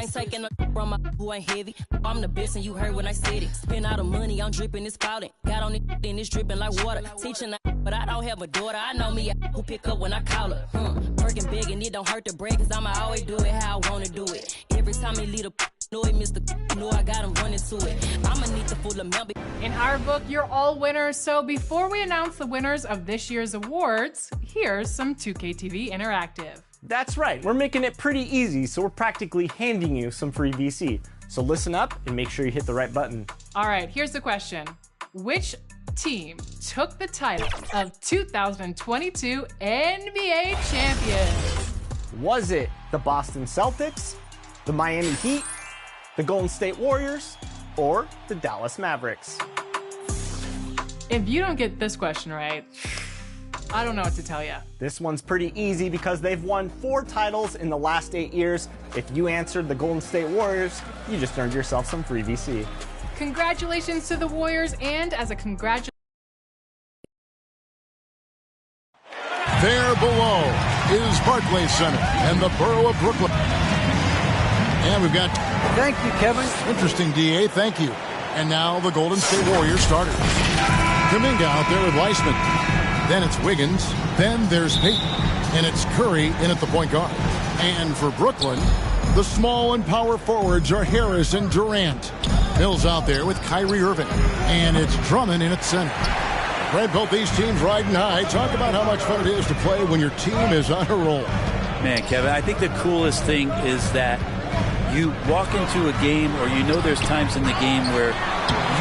ain't taking a from my who ain't heavy. I'm the best and you heard when I said it. Spend all the money, I'm dripping, it's spouting. Got on it and it's dripping like water. Teaching but I don't have a daughter. I know me who pick up when I call her. Working big and it don't hurt to break, cause I'ma always do it how I wanna do it. Every time he lead a know it, Mr. Know I got him running to it. I'ma need the full amount. In our book, you're all winners. So before we announce the winners of this year's awards, here's some 2K TV Interactive. That's right, we're making it pretty easy, so we're practically handing you some free VC. So listen up and make sure you hit the right button. All right, here's the question. Which team took the title of 2022 NBA champions? Was it the Boston Celtics, the Miami Heat, the Golden State Warriors, or the Dallas Mavericks? If you don't get this question right, I don't know what to tell you. This one's pretty easy because they've won 4 titles in the last 8 years. If you answered the Golden State Warriors, you just earned yourself some free VC. Congratulations to the Warriors, and as a congratulations. There below is Barclays Center and the borough of Brooklyn. And we've got... Thank you, Kevin. Interesting, DA. Thank you. And now the Golden State Warriors starters. Kuminga out there with Weissman. Then it's Wiggins. Then there's Payton. And it's Curry in at the point guard. And for Brooklyn, the small and power forwards are Harris and Durant. Mills out there with Kyrie Irving. And it's Drummond in at center. Right, both these teams riding high. Talk about how much fun it is to play when your team is on a roll. Man, Kevin, I think the coolest thing is that you walk into a game, or you know there's times in the game where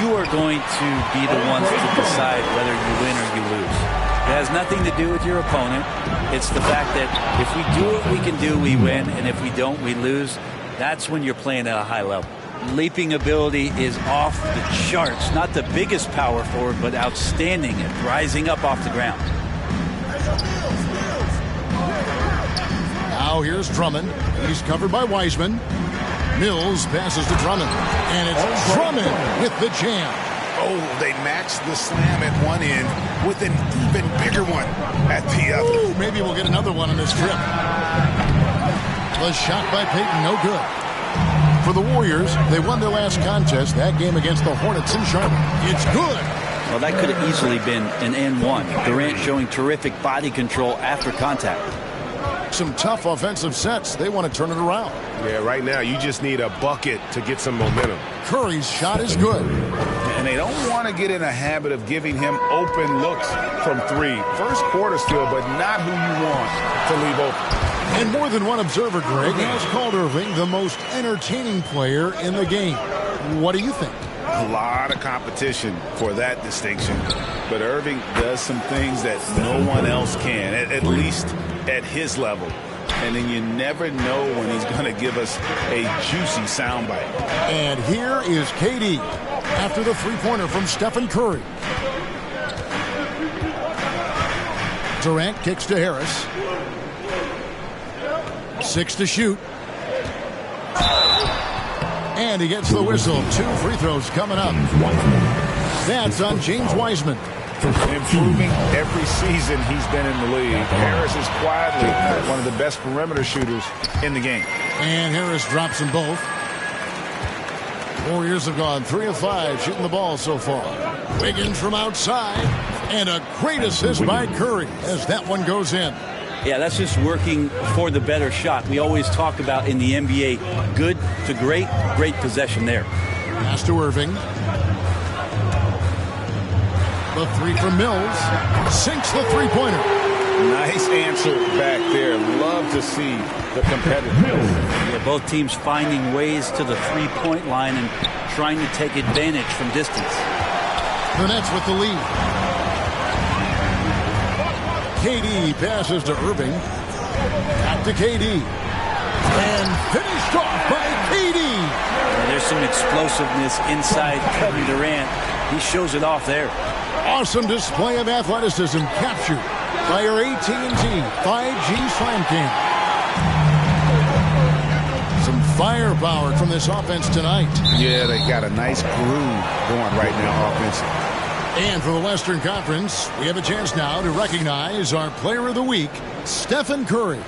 you are going to be the ones to decide whether you win or you lose. It has nothing to do with your opponent. It's the fact that if we do what we can do, we win, and if we don't, we lose. That's when you're playing at a high level. Leaping ability is off the charts. Not the biggest power forward, but outstanding at rising up off the ground. Now here's Drummond. He's covered by Wiseman. Mills passes to Drummond. And it's Drummond with the jam. Oh, they matched the slam at one end with an even bigger one at the other. Ooh, maybe we'll get another one on this trip. The shot by Payton, no good. For the Warriors, they won their last contest, that game against the Hornets in Charlotte. It's good. Well, that could have easily been an N1. Durant showing terrific body control after contact. Some tough offensive sets. They want to turn it around. Yeah, right now you just need a bucket to get some momentum. Curry's shot is good. And they don't want to get in a habit of giving him open looks from 3. First quarter still, but not who you want to leave open. And more than one observer, Greg, has called Irving the most entertaining player in the game. What do you think? A lot of competition for that distinction. But Irving does some things that no one else can, at least at his level. And then you never know when he's going to give us a juicy soundbite. And here is KD after the three-pointer from Stephen Curry. Durant kicks to Harris. 6 to shoot. And he gets the whistle. 2 free throws coming up. That's on James Wiseman. Improving every season he's been in the league. Harris is quietly one of the best perimeter shooters in the game. And Harris drops them both. Warriors have gone 3 of 5 shooting the ball so far. Wiggins from outside. And a great assist by Curry as that one goes in. Yeah, that's just working for the better shot. We always talk about in the NBA, good to great, great possession there. Pass to Irving. The 3 from Mills. Sinks the three-pointer. Nice answer back there. Love to see the competitive. Yeah, both teams finding ways to the three-point line and trying to take advantage from distance. The Nets with the lead. KD passes to Irving. Back to KD. And finished off by KD. Yeah, there's some explosiveness inside Kevin Durant. He shows it off there. Awesome display of athleticism captured by our AT&T 5G Slam Cam. Some firepower from this offense tonight. Yeah, they got a nice groove going right now offensively. And for the Western Conference, we have a chance now to recognize our Player of the Week, Stephen Curry.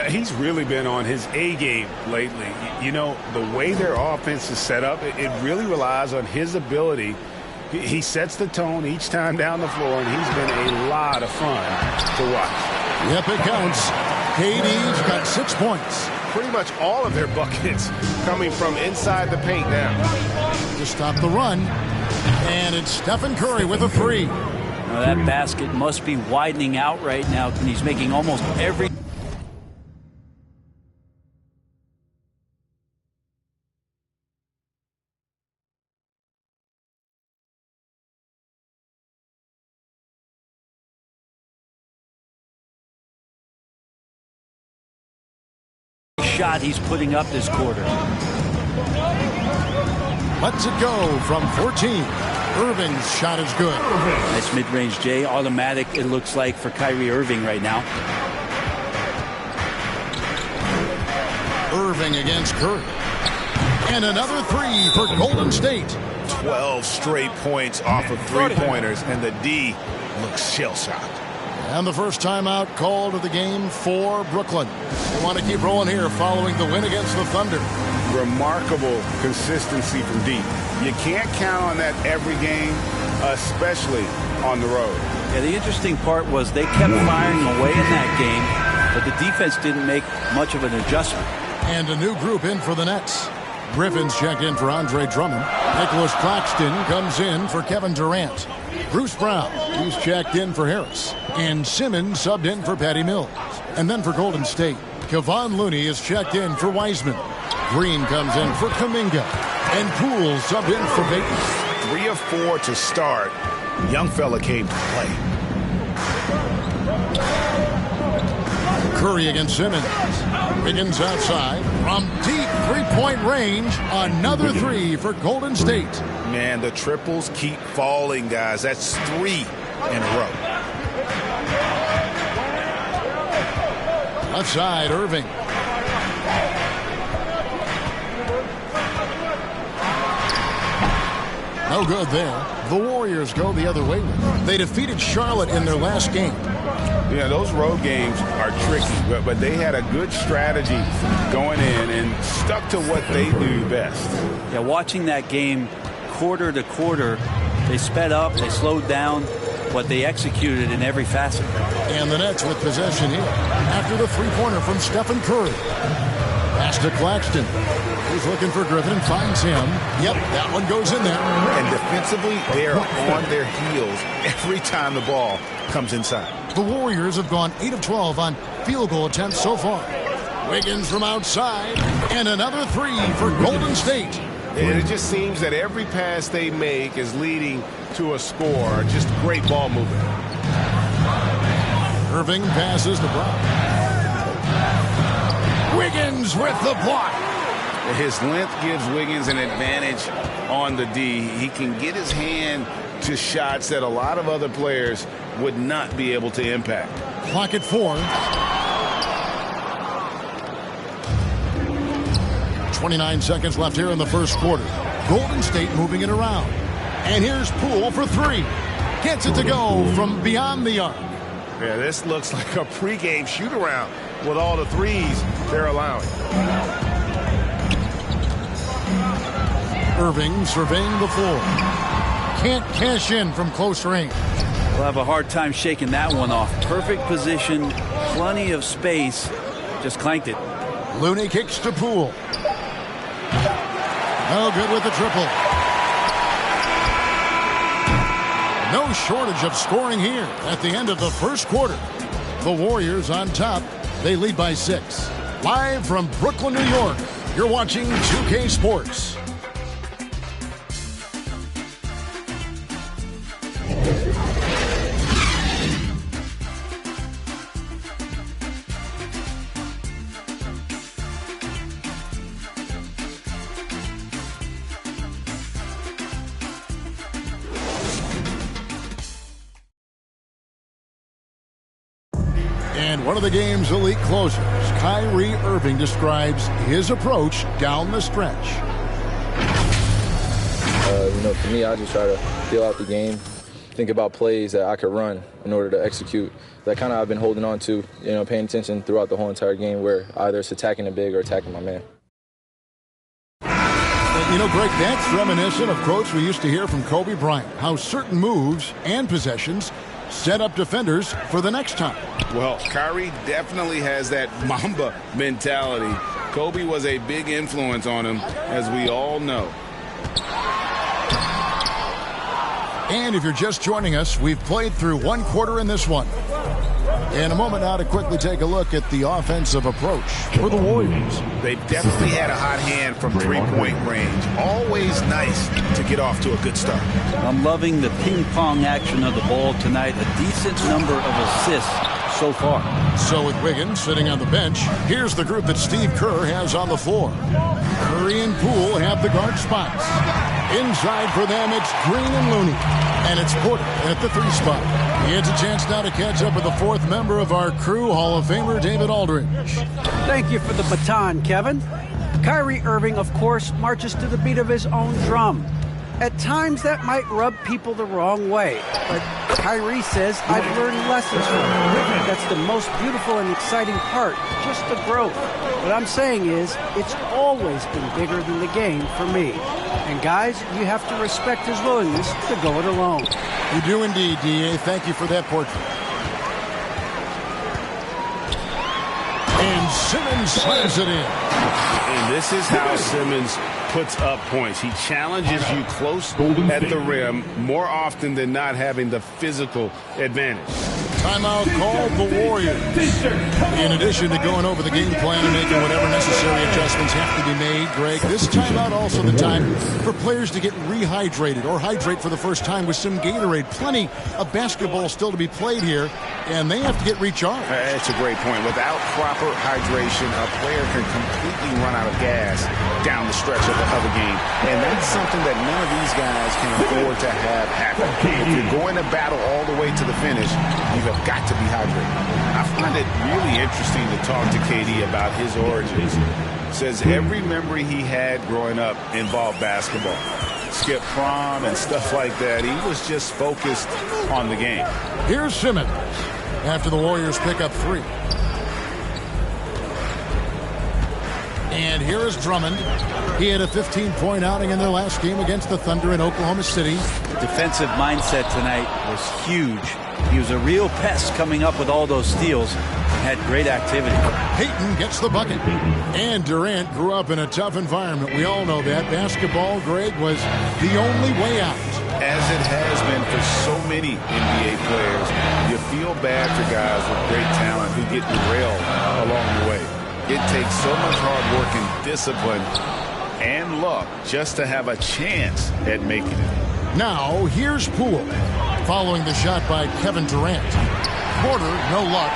He's really been on his A game lately. You know, the way their offense is set up, it really relies on his ability. He sets the tone each time down the floor, and he's been a lot of fun to watch. Yep, it counts. KD's got 6 points. Pretty much all of their buckets coming from inside the paint now. To stop the run, and it's Stephen Curry with a 3. Now that basket must be widening out right now, and he's making almost every shot he's putting up this quarter. Lets it go from 14. Irving's shot is good. Nice mid-range, Jay. Automatic, it looks like, for Kyrie Irving right now. Irving against Curry. And another 3 for Golden State. 12 straight points off of three-pointers, and the D looks shell-shocked. And the first timeout called of the game for Brooklyn. They want to keep rolling here following the win against the Thunder. Remarkable consistency from deep. You can't count on that every game, especially on the road. Yeah, the interesting part was they kept firing away in that game, but the defense didn't make much of an adjustment. And a new group in for the Nets. Griffin's checked in for Andre Drummond. Nicholas Claxton comes in for Kevin Durant. Bruce Brown, he's checked in for Harris. And Simmons subbed in for Patty Mills. And then for Golden State, Kevon Looney is checked in for Wiseman. Green comes in for Kuminga. And Poole subbed in for Payton. 3 of 4 to start. Young fella came to play. Curry against Simmons. Wiggins outside from deep three-point range. Another 3 for Golden State. Man, the triples keep falling, guys. That's 3 in a row. Left side, Irving. No good there. The Warriors go the other way. They defeated Charlotte in their last game. Yeah, those road games are tricky, but they had a good strategy going in and stuck to what they do best. Yeah, watching that game quarter to quarter, they sped up, they slowed down, but they executed in every facet. And the Nets with possession here after the three-pointer from Stephen Curry. Pass to Claxton. He's looking for Griffin and finds him. Yep, that one goes in there. And defensively, they are on their heels every time the ball comes inside. The Warriors have gone 8 of 12 on field goal attempts so far. Wiggins from outside, and another 3 for Golden State. And it just seems that every pass they make is leading to a score. Just great ball movement. Irving passes to Brown. Wiggins with the block. His length gives Wiggins an advantage on the D. He can get his hand to shots that a lot of other players would not be able to impact. Clock at 4. 29 seconds left here in the first quarter. Golden State moving it around. And here's Poole for 3. Gets it to go from beyond the arc. Yeah, this looks like a pregame shoot-around with all the threes they're allowing. Irving surveying the floor. Can't cash in from close range. We'll have a hard time shaking that one off. Perfect position, plenty of space. Just clanked it. Looney kicks to Poole. No good with the triple. No shortage of scoring here at the end of the first quarter. The Warriors on top. They lead by 6. Live from Brooklyn, New York, you're watching 2K Sports. And one of the game's elite closers, Kyrie Irving, describes his approach down the stretch. For me, I just try to feel out the game, think about plays that I could run in order to execute. That kind of I've been holding on to, paying attention throughout the whole entire game where either it's attacking the big or attacking my man. Greg, that's reminiscent of quotes we used to hear from Kobe Bryant, how certain moves and possessions set up defenders for the next time. Well, Kyrie definitely has that Mamba mentality. Kobe was a big influence on him, as we all know. And if you're just joining us, we've played through one quarter in this one. In a moment now to quickly take a look at the offensive approach for the Warriors. They've definitely had a hot hand from three-point range. Always nice to get off to a good start. I'm loving the ping-pong action of the ball tonight. A decent number of assists so far. So with Wiggins sitting on the bench, here's the group that Steve Kerr has on the floor. Curry and Poole have the guard spots. Inside for them, it's Green and Looney. And it's Porter at the 3 spot. He has a chance now to catch up with the 4th member of our crew, Hall of Famer David Aldridge. Thank you for the baton, Kevin. Kyrie Irving, of course, marches to the beat of his own drum. At times, that might rub people the wrong way. But Kyrie says, I've learned lessons from it. That's the most beautiful and exciting part, just the growth. What I'm saying is, it's always been bigger than the game for me. And guys, you have to respect his willingness to go it alone. You do indeed, D.A. Thank you for that portrait. And Simmons slams it in. And this is how Simmons puts up points. He challenges you close at the rim more often than not, having the physical advantage. Timeout called the Warriors. In addition to going over the game plan and making whatever necessary adjustments have to be made, Greg, this timeout also the time for players to get rehydrated or hydrate for the first time with some Gatorade. Plenty of basketball still to be played here, and they have to get recharged. That's a great point. Without proper hydration, a player can completely run out of gas down the stretch of the game. And that's something that none of these guys can afford to have happen. If you're going to battle all the way to the finish, you have got to be hydrated. I find it really interesting to talk to KD about his origins. Says every memory he had growing up involved basketball. Skip prom and stuff like that. He was just focused on the game. Here's Simmons after the Warriors pick up 3. And here is Drummond. He had a 15-point outing in their last game against the Thunder in Oklahoma City. The defensive mindset tonight was huge. He was a real pest coming up with all those steals and had great activity. Payton gets the bucket. And Durant grew up in a tough environment. We all know that. Basketball, Greg, was the only way out. As it has been for so many NBA players, you feel bad for guys with great talent who get derailed along the way. It takes so much hard work and discipline and luck just to have a chance at making it. Now, here's Poole, following the shot by Kevin Durant. Porter, no luck.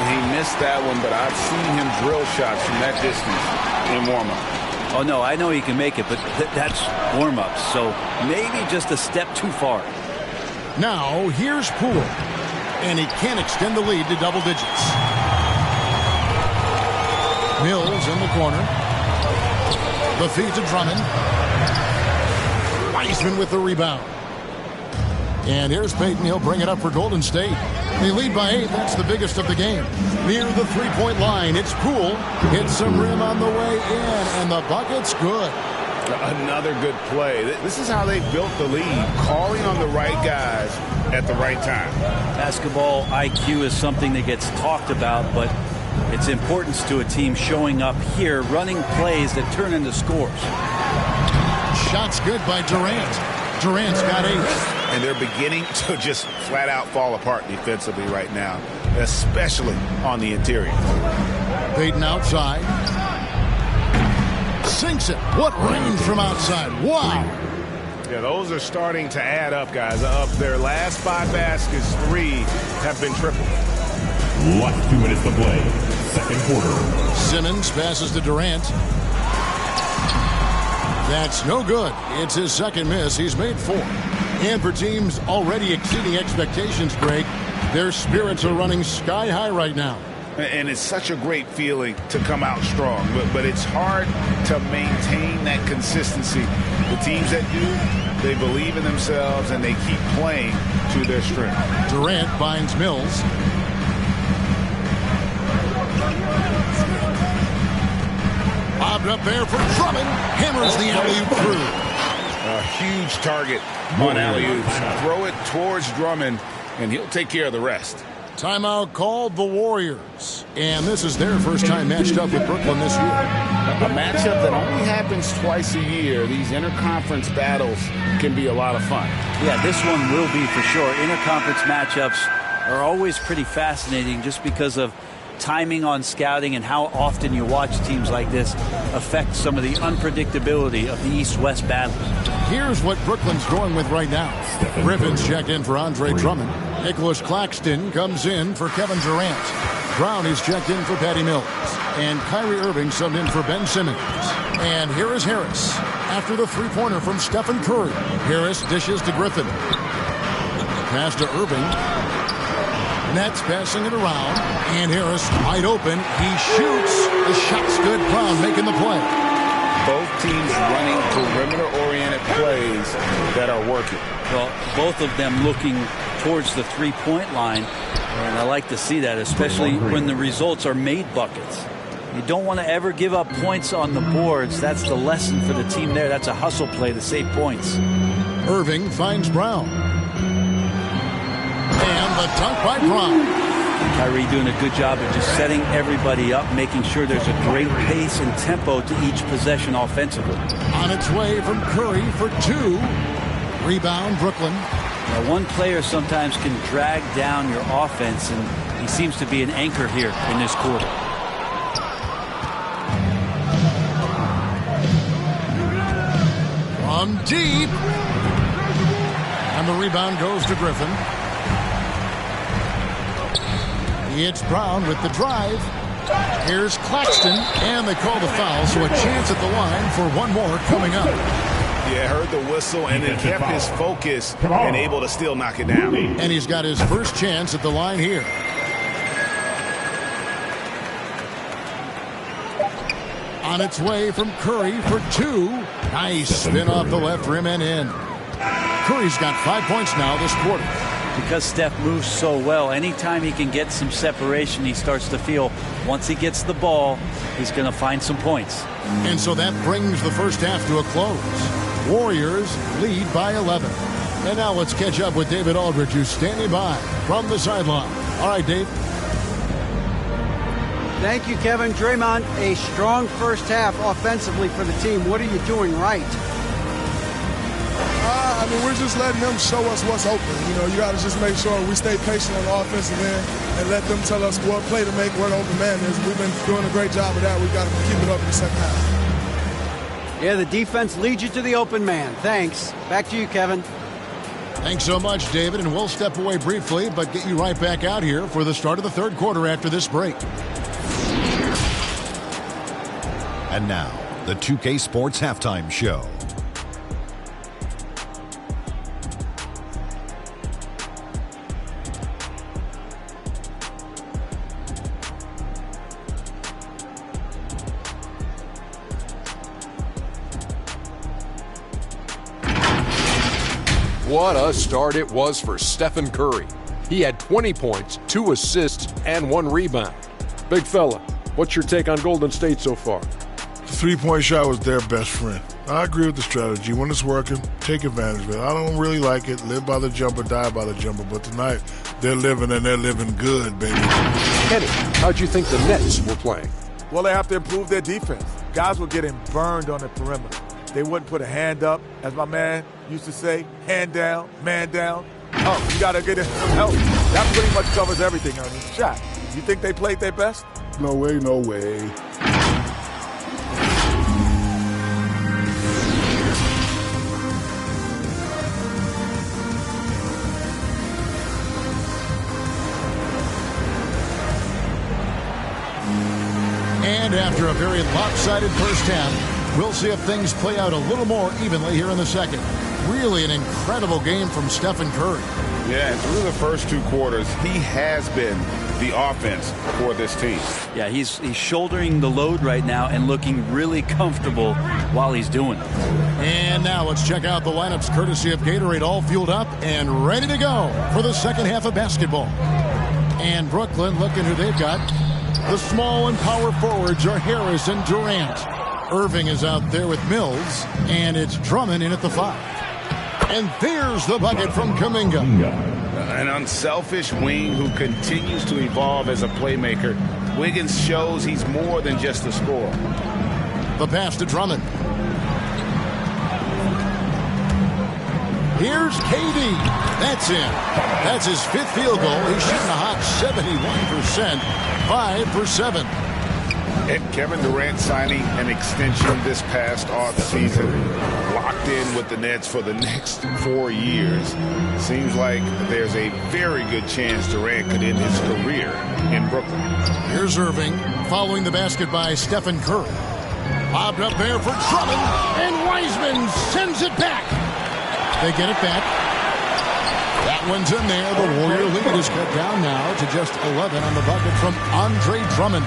He missed that one, but I've seen him drill shots from that distance in warm-up. Oh, no, I know he can make it, but that's warm-up, so maybe just a step too far. Now, here's Poole, and he can't extend the lead to double digits. Mills in the corner. The feed to Drummond. Wiseman with the rebound. And here's Payton. He'll bring it up for Golden State. They lead by 8. That's the biggest of the game. Near the three-point line, it's Poole. Hits some rim on the way in, and the bucket's good. Another good play. This is how they built the lead, calling on the right guys at the right time. Basketball IQ is something that gets talked about, but its importance to a team showing up here, running plays that turn into scores. Shots good by Durant. Durant's got 8. And they're beginning to just flat out fall apart defensively right now, especially on the interior. Payton outside. Sinks it. What range from outside. Wow. Yeah, those are starting to add up, guys. Of their last 5 baskets, 3 have been triple. Last 2 minutes to play. Second quarter. Simmons passes to Durant. That's no good. It's his second miss. He's made 4. And for teams already exceeding expectations, Greg, their spirits are running sky high right now. And it's such a great feeling to come out strong. But it's hard to maintain that consistency. The teams that do, they believe in themselves and they keep playing to their strength. Durant finds Mills. Bobbed up there for Drummond. Hammers the alley-oop through. A huge target on alley-oops. Throw it towards Drummond, and he'll take care of the rest. Timeout called the Warriors. And this is their first time matched up with Brooklyn this year. A matchup that only happens twice a year. These interconference battles can be a lot of fun. Yeah, this one will be for sure. Interconference matchups are always pretty fascinating just because of timing on scouting and how often you watch teams like this affect some of the unpredictability of the East-West battles. Here's what Brooklyn's going with right now. Griffin's checked in for Andre Drummond. Nicholas Claxton comes in for Kevin Durant. Brown is checked in for Patty Mills. And Kyrie Irving subbed in for Ben Simmons. And here is Harris after the three-pointer from Stephen Curry. Harris dishes to Griffin. Pass to Irving. Nets passing it around, and Harris wide open. He shoots. The shot's good. Brown making the play. Both teams running perimeter-oriented plays that are working. Well, both of them looking towards the three-point line, and I like to see that, especially when the results are made buckets. You don't want to ever give up points on the boards. That's the lesson for the team there. That's a hustle play to save points. Irving finds Brown. And the dunk by Brown. Kyrie doing a good job of just setting everybody up, making sure there's a great pace and tempo to each possession offensively. On its way from Curry for two. Rebound, Brooklyn. Now, one player sometimes can drag down your offense, and he seems to be an anchor here in this quarter. From deep. And the rebound goes to Griffin. It's Brown with the drive. Here's Claxton, and they call the foul, so a chance at the line for one more coming up. Yeah, heard the whistle and then kept his focus and able to still knock it down. And he's got his first chance at the line here. On its way from Curry for two. Nice spin off the left rim and in. Curry's got 5 points now this quarter. Because Steph moves so well, anytime he can get some separation, he starts to feel once he gets the ball, he's going to find some points. And so that brings the first half to a close. Warriors lead by 11. And now let's catch up with David Aldridge, who's standing by from the sideline. All right, Dave. Thank you, Kevin. Draymond, a strong first half offensively for the team. What are you doing right? I mean, we're just letting them show us what's open. You know, you got to just make sure we stay patient on the offensive end and let them tell us what play to make, where the open man is. We've been doing a great job of that. We've got to keep it up in the second half. Yeah, the defense leads you to the open man. Thanks. Back to you, Kevin. Thanks so much, David, and we'll step away briefly, but get you right back out here for the start of the third quarter after this break. And now, the 2K Sports Halftime Show. What a start it was for Stephen Curry. He had 20 points, 2 assists, and 1 rebound. Big fella, what's your take on Golden State so far? The three-point shot was their best friend. I agree with the strategy. When it's working, take advantage of it. I don't really like it. Live by the jumper, die by the jumper. But tonight, they're living, and they're living good, baby. Kenny, how'd you think the Nets were playing? Well, they have to improve their defense. Guys were getting burned on the perimeter. They wouldn't put a hand up, as my man used to say, hand down, man down. Oh, you got to get in some help. That pretty much covers everything, Ernie. Shot. You think they played their best? No way, no way. And after a very lopsided first half, we'll see if things play out a little more evenly here in the second. Really an incredible game from Stephen Curry. Yeah, and through the first 2 quarters, he has been the offense for this team. Yeah, he's shouldering the load right now and looking really comfortable while he's doing it. And now let's check out the lineups courtesy of Gatorade, all fueled up and ready to go for the second half of basketball. And Brooklyn, looking who they've got. The small and power forwards are Harris and Durant. Irving is out there with Mills, and it's Drummond in at the 5. And there's the bucket from Kuminga. An unselfish wing who continues to evolve as a playmaker. Wiggins shows he's more than just a scorer. The pass to Drummond. Here's KD. That's in. That's his 5th field goal. He's shooting a hot 71%. 5 for 7. And Kevin Durant signing an extension this past offseason, locked in with the Nets for the next 4 years. Seems like there's a very good chance Durant could end his career in Brooklyn. Here's Irving, following the basket by Stephen Curry. Lobbed up there for Drummond, and Wiseman sends it back. They get it back. That one's in there. The Warrior lead is cut down now to just 11 on the bucket from Andre Drummond.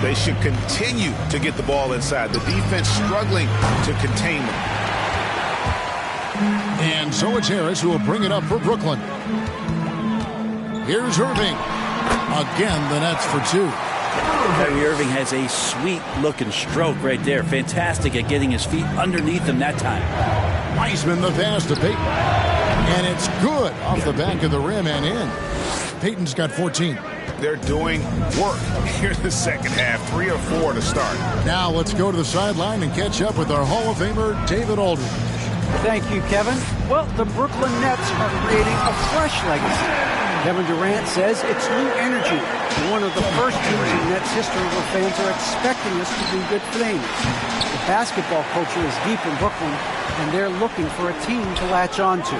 They should continue to get the ball inside. The defense struggling to contain them. And so it's Harris who will bring it up for Brooklyn. Here's Irving. Again, the Nets for 2. Kyrie Irving has a sweet-looking stroke right there. Fantastic at getting his feet underneath him that time. Wiseman the pass to Payton. And it's good off the back of the rim and in. Payton's got 14. They're doing work here in the second half. 3 or 4 to start. Now let's go to the sideline and catch up with our Hall of Famer, David Aldridge. Thank you, Kevin. Well, the Brooklyn Nets are creating a fresh legacy. Kevin Durant says it's new energy. One of the first teams in Nets history where fans are expecting us to do good things. The basketball culture is deep in Brooklyn, and they're looking for a team to latch onto.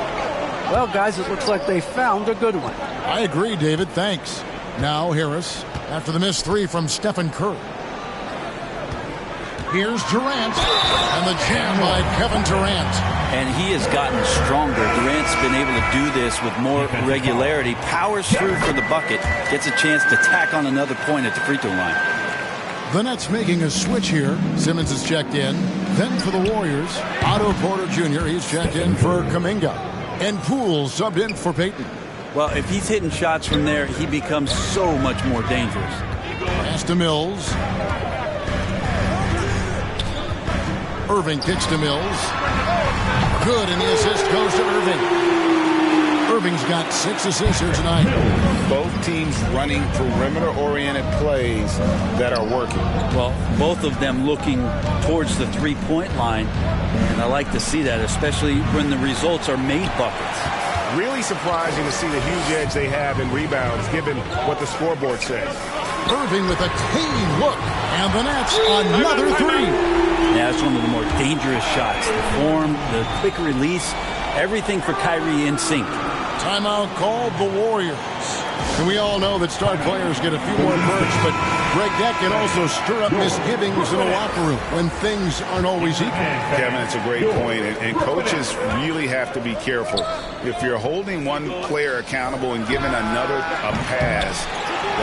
Well, guys, it looks like they found a good one. I agree, David. Thanks. Now Harris, after the missed 3 from Stephen Curry. Here's Durant, and the jam by Kevin Durant. And he has gotten stronger. Durant's been able to do this with more regularity. Powers through for the bucket. Gets a chance to tack on another point at the free throw line. The Nets making a switch here. Simmons is checked in. Then for the Warriors, Otto Porter Jr. He's checked in for Kuminga. And Poole subbed in for Payton. Well, if he's hitting shots from there, he becomes so much more dangerous. Pass to Mills. Irving kicks to Mills. Good, and the assist goes to Irving. Irving's got 6 assists here tonight. Both teams running perimeter-oriented plays that are working. Well, both of them looking towards the three-point line, and I like to see that, especially when the results are made buckets. Really surprising to see the huge edge they have in rebounds, given what the scoreboard says. Irving with a clean look, and the Nets another 3. Yeah, it's one of the more dangerous shots. The form, the quick release, everything for Kyrie in sync. Timeout called the Warriors. And we all know that star players get a few more perks, but Greg, that can also stir up misgivings in a locker room when things aren't always equal. Kevin, it's a great point, and coaches really have to be careful. If you're holding one player accountable and giving another a pass,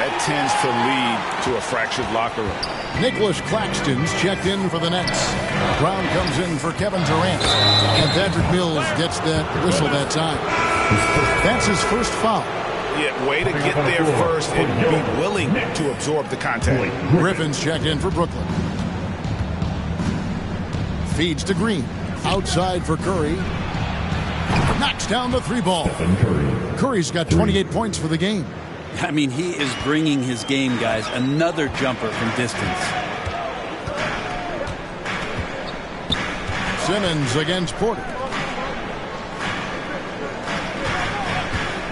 that tends to lead to a fractured locker room. Nicholas Claxton's checked in for the Nets. Brown comes in for Kevin Durant. And Patrick Mills gets that whistle that time. That's his first foul. Yeah, way to get there first and be willing to absorb the contact. Griffin's checked in for Brooklyn. Feeds to Green. Outside for Curry. Knocks down the 3 ball. Curry's got 28 points for the game. I mean, he is bringing his game, guys. Another jumper from distance. Simmons against Porter.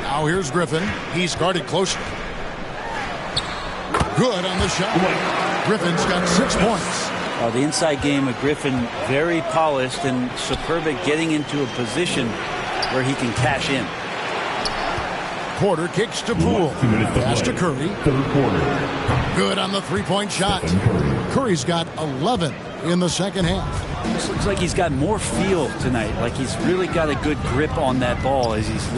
Now here's Griffin. He's guarded closely. Good on the shot. Griffin's got 6 points. The inside game of Griffin, very polished and superb at getting into a position where he can cash in. Porter kicks to Poole. Pass to Curry. Good on the 3-point shot. Curry's got 11 in the second half. This looks like he's got more feel tonight. Like he's really got a good grip on that ball as he's